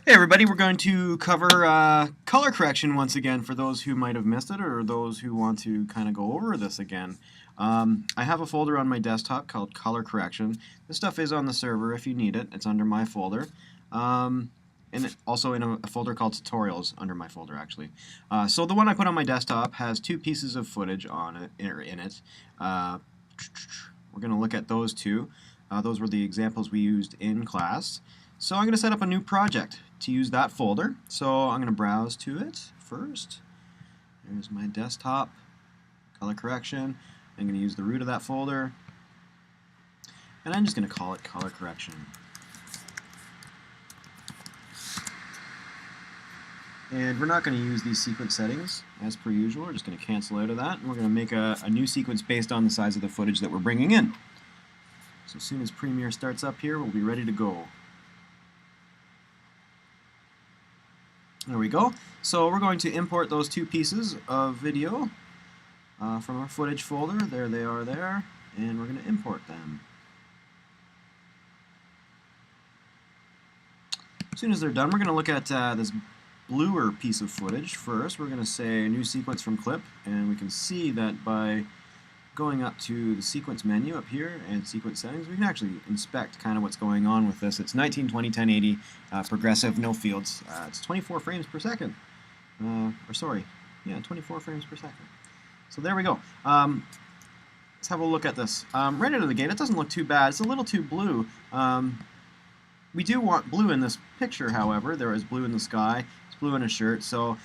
Hey everybody, we're going to cover color correction once again for those who might have missed it or those who want to kind of go over this again. I have a folder on my desktop called color correction. This stuff is on the server if you need it. It's under my folder. And also in a folder called tutorials under my folder actually. So the one I put on my desktop has two pieces of footage on it, in it. We're going to look at those two. Those were the examples we used in class. So I'm going to set up a new project to use that folder. So I'm going to browse to it first. There's my desktop, color correction. I'm going to use the root of that folder. And I'm just going to call it color correction. And we're not going to use these sequence settings as per usual. We're just going to cancel out of that. And we're going to make a new sequence based on the size of the footage that we're bringing in. So as soon as Premiere starts up here, we'll be ready to go. There we go. So we're going to import those two pieces of video from our footage folder. There they are there. And we're going to import them. As soon as they're done, we're going to look at this bluer piece of footage first. We're going to say new sequence from clip. And we can see that by going up to the sequence menu up here and sequence settings, we can actually inspect kind of what's going on with this. It's 1920 1080 progressive, no fields. It's 24 frames per second. 24 frames per second. So there we go. Let's have a look at this. Right out of the gate, it doesn't look too bad. It's a little too blue. We do want blue in this picture, however. There is blue in the sky. It's blue in a shirt. So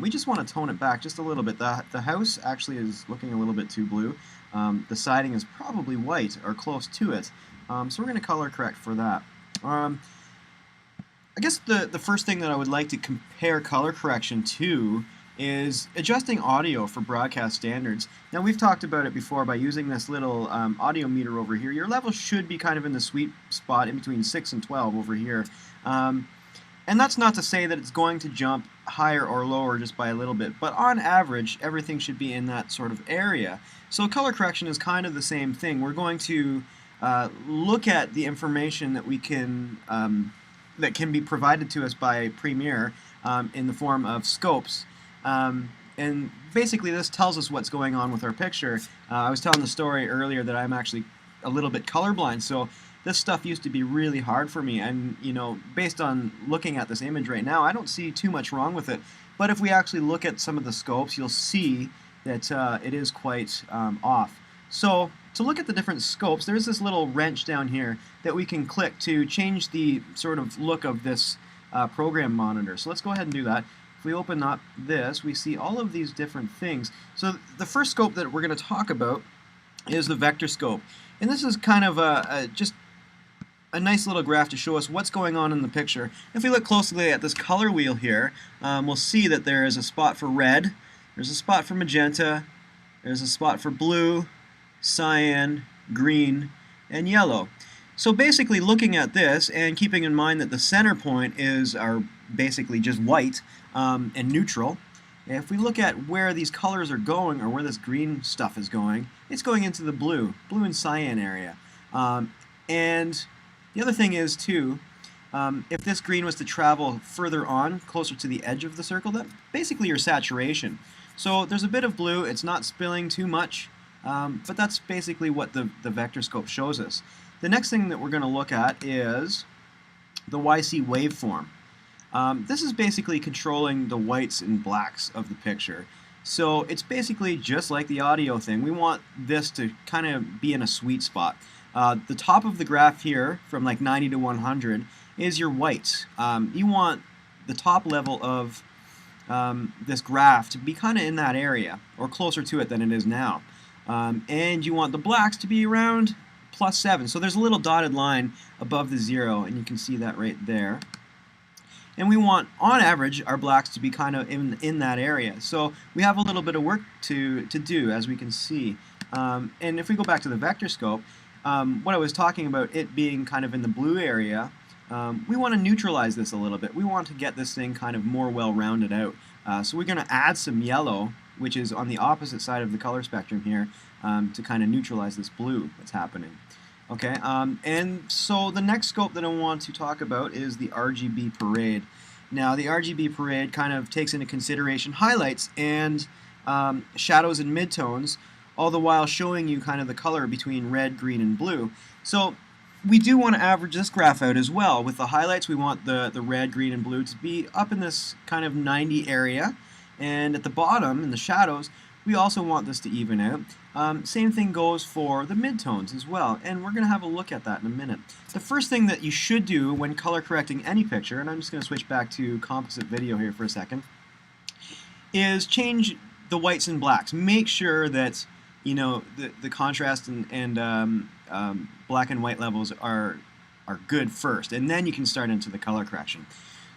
we just want to tone it back just a little bit. The house actually is looking a little bit too blue. The siding is probably white or close to it. So we're going to color correct for that. I guess the first thing that I would like to compare color correction to is adjusting audio for broadcast standards. Now we've talked about it before by using this little audio meter over here. Your level should be kind of in the sweet spot in between 6 and 12 over here. And that's not to say that it's going to jump higher or lower just by a little bit, but on average everything should be in that sort of area. So color correction is kind of the same thing. We're going to look at the information that we can that can be provided to us by Premiere in the form of scopes. And basically this tells us what's going on with our picture. I was telling the story earlier that I'm actually a little bit colorblind, so this stuff used to be really hard for me, and you know, based on looking at this image right now, I don't see too much wrong with it. But if we actually look at some of the scopes, you'll see that it is quite off. So to look at the different scopes, there's this little wrench down here that we can click to change the sort of look of this program monitor. So let's go ahead and do that. If we open up this, we see all of these different things. So the first scope that we're going to talk about is the vector scope. And this is kind of just a nice little graph to show us what's going on in the picture. If we look closely at this color wheel here, we'll see that there is a spot for red, there's a spot for magenta, there's a spot for blue, cyan, green, and yellow. So basically looking at this and keeping in mind that the center point are basically just white and neutral, if we look at where these colors are going, or where this green stuff is going, it's going into the blue and cyan area. And the other thing is too, if this green was to travel further on, closer to the edge of the circle, that's basically your saturation. So there's a bit of blue, it's not spilling too much, but that's basically what the vector scope shows us. The next thing that we're going to look at is the YC waveform. This is basically controlling the whites and blacks of the picture. So it's basically just like the audio thing. We want this to kind of be in a sweet spot. The top of the graph here, from like 90 to 100, is your whites. You want the top level of this graph to be kind of in that area, or closer to it than it is now. And you want the blacks to be around +7. So there's a little dotted line above the 0, and you can see that right there. And we want, on average, our blacks to be kind of in that area. So we have a little bit of work to do, as we can see. And if we go back to the vector scope, what I was talking about, it being kind of in the blue area, we want to neutralize this a little bit. We want to get this thing kind of more well-rounded out. So we're going to add some yellow, which is on the opposite side of the color spectrum here, to kind of neutralize this blue that's happening. Okay, and so the next scope that I want to talk about is the RGB parade. Now the RGB Parade kind of takes into consideration highlights and shadows and midtones, all the while showing you kind of the color between red, green, and blue. So we do want to average this graph out as well. With the highlights, we want the red, green, and blue to be up in this kind of 90 area. And at the bottom, in the shadows, we also want this to even out. Same thing goes for the midtones as well, and we're going to have a look at that in a minute. The first thing that you should do when color correcting any picture, and I'm just going to switch back to composite video here for a second, is change the whites and blacks. Make sure that the contrast and black and white levels are good first, and then you can start into the color correction.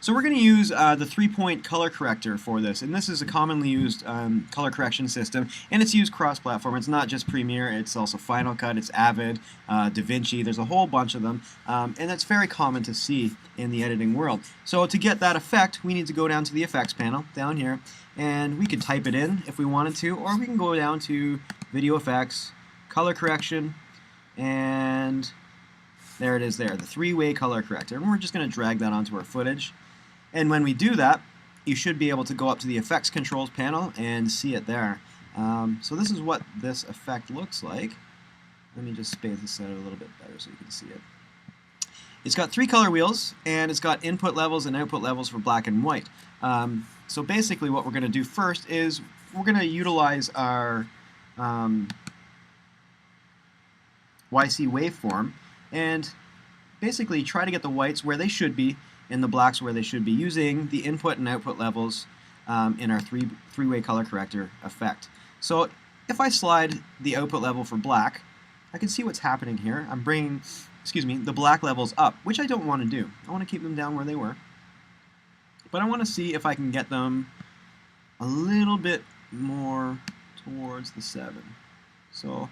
So we're going to use the 3-point color corrector for this, and this is a commonly used color correction system, and it's used cross-platform. It's not just Premiere, it's also Final Cut, it's Avid, DaVinci, there's a whole bunch of them, and that's very common to see in the editing world. So to get that effect, we need to go down to the effects panel down here, and we could type it in if we wanted to, or we can go down to Video Effects, Color Correction, and there it is there, the 3-way color corrector, and we're just going to drag that onto our footage. And when we do that, you should be able to go up to the Effects Controls panel and see it there. So this is what this effect looks like. Let me just space this out a little bit better so you can see it. It's got 3 color wheels, and it's got input levels and output levels for black and white. So basically what we're going to do first is we're going to utilize our YC waveform and basically try to get the whites where they should be and the blacks where they should be, using the input and output levels in our three-way color corrector effect. So if I slide the output level for black, I can see what's happening here. I'm bringing, the black levels up, which I don't want to do. I want to keep them down where they were. But I want to see if I can get them a little bit more towards the 7. So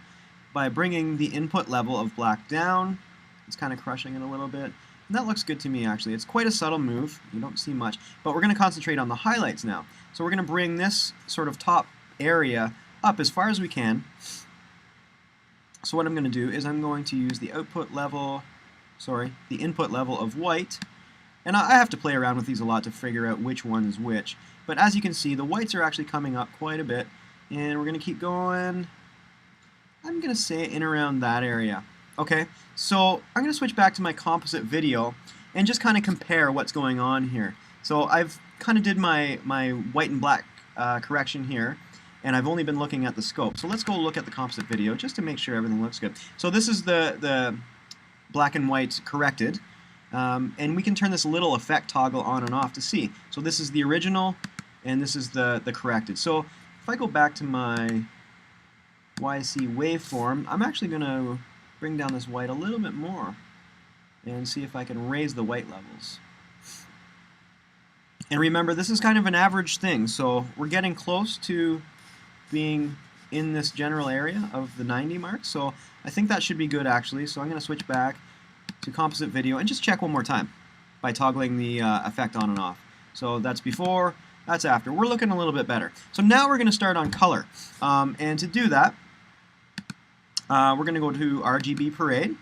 by bringing the input level of black down, it's kind of crushing it a little bit. And that looks good to me, actually. It's quite a subtle move. You don't see much. But we're going to concentrate on the highlights now. So we're going to bring this sort of top area up as far as we can. So what I'm going to do is I'm going to use the input level of white. And I have to play around with these a lot to figure out which one is which. But as you can see, the whites are actually coming up quite a bit. And we're going to keep going. I'm going to say in around that area. Okay, so I'm going to switch back to my composite video and just kind of compare what's going on here. So I've kind of did my white and black correction here, and I've only been looking at the scope. So let's go look at the composite video just to make sure everything looks good. So this is the black and white corrected, and we can turn this little effect toggle on and off to see. So this is the original, and this is the corrected. So if I go back to my YC waveform, I'm actually going to bring down this white a little bit more and see if I can raise the white levels. And remember, this is kind of an average thing, so we're getting close to being in this general area of the 90 mark, so I think that should be good actually. So I'm going to switch back to composite video and just check one more time by toggling the effect on and off. So that's before, that's after. We're looking a little bit better. So now we're going to start on color, and to do that, we're going to go to RGB Parade,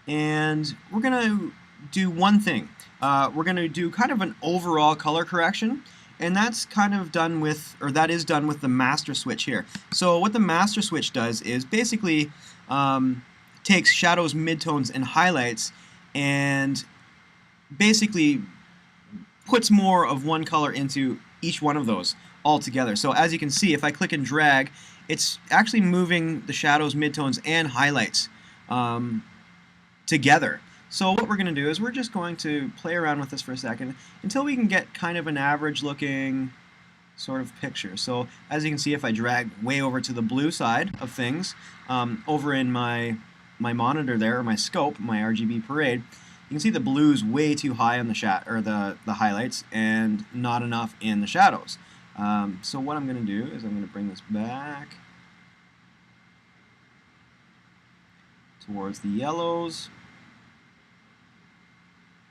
and we're going to do one thing. We're going to do kind of an overall color correction, and that's kind of done with, or that is done with the master switch here. So what the master switch does is basically takes shadows, midtones, and highlights, and basically puts more of one color into each one of those all together. So as you can see, if I click and drag, it's actually moving the shadows, midtones, and highlights together. So what we're going to do is we're just going to play around with this for a second until we can get kind of an average looking sort of picture. So as you can see, if I drag way over to the blue side of things, over in my monitor there, or my scope, my RGB Parade, you can see the blue's way too high on the highlights and not enough in the shadows. So what I'm going to do is I'm going to bring this back towards the yellows,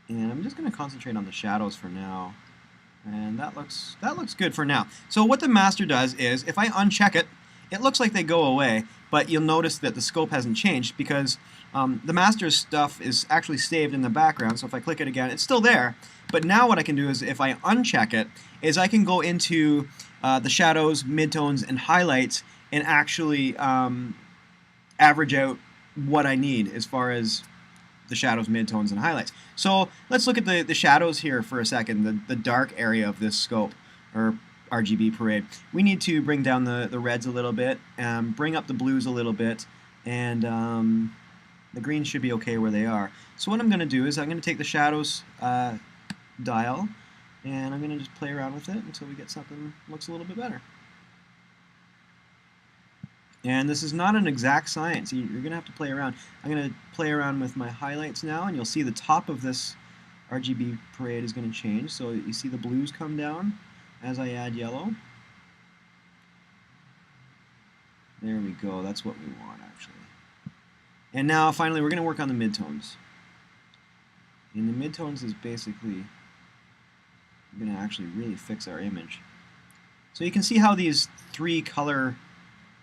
and I'm just going to concentrate on the shadows for now, and that looks good for now. So what the master does is, if I uncheck it, it looks like they go away, but you'll notice that the scope hasn't changed because the master stuff is actually saved in the background. So if I click it again, it's still there. But now what I can do is, if I uncheck it, is I can go into the shadows, midtones, and highlights and actually average out what I need as far as the shadows, midtones, and highlights. So let's look at the shadows here for a second, the dark area of this scope, or RGB parade. We need to bring down the reds a little bit, bring up the blues a little bit, and the greens should be okay where they are. So what I'm going to do is I'm going to take the shadows dial, and I'm going to just play around with it until we get something that looks a little bit better. And this is not an exact science. You're going to have to play around. I'm going to play around with my highlights now, and you'll see the top of this RGB parade is going to change. So you see the blues come down as I add yellow. There we go. That's what we want, actually. And now, finally, we're going to work on the midtones. And the midtones is basically going to actually really fix our image. So you can see how these three color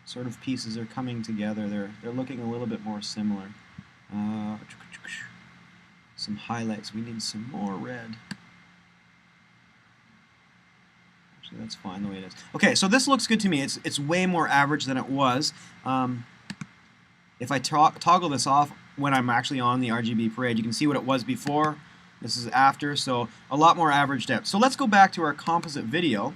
sort of pieces are coming together. They're looking a little bit more similar. Some highlights. We need some more red. Actually, that's fine the way it is. Okay, so this looks good to me. It's way more average than it was. If I toggle this off when I'm actually on the RGB parade, you can see what it was before. This is after, so a lot more averaged out. So let's go back to our composite video.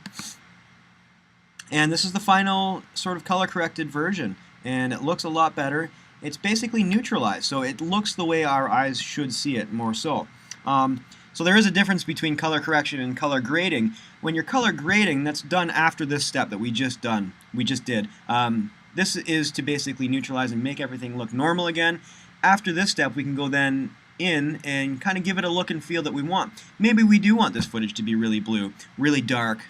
And this is the final sort of color corrected version, and it looks a lot better. It's basically neutralized, so it looks the way our eyes should see it, more so. So there is a difference between color correction and color grading. When you're color grading, that's done after this step that we just did. This is to basically neutralize and make everything look normal again. After this step, we can go then in and kind of give it a look and feel that we want. Maybe we do want this footage to be really blue, really dark.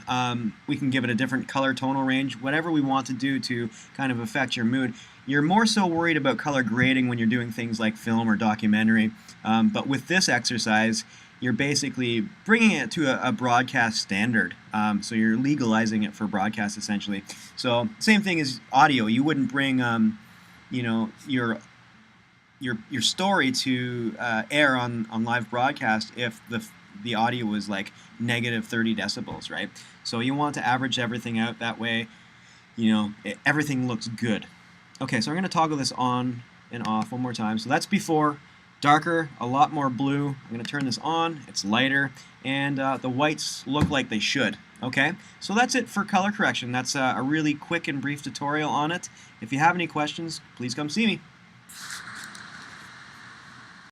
We can give it a different color tonal range, whatever we want to do to kind of affect your mood. You're more so worried about color grading when you're doing things like film or documentary, but with this exercise, you're basically bringing it to a broadcast standard. So you're legalizing it for broadcast, essentially. So same thing as audio. You wouldn't bring, you know, your story to air on live broadcast if the audio was like negative 30 decibels, right? So you want to average everything out that way. You know, everything looks good. Okay, so I'm going to toggle this on and off one more time. So that's before. Darker, a lot more blue. I'm going to turn this on. It's lighter, and the whites look like they should. Okay, so that's it for color correction. That's a really quick and brief tutorial on it. If you have any questions, please come see me.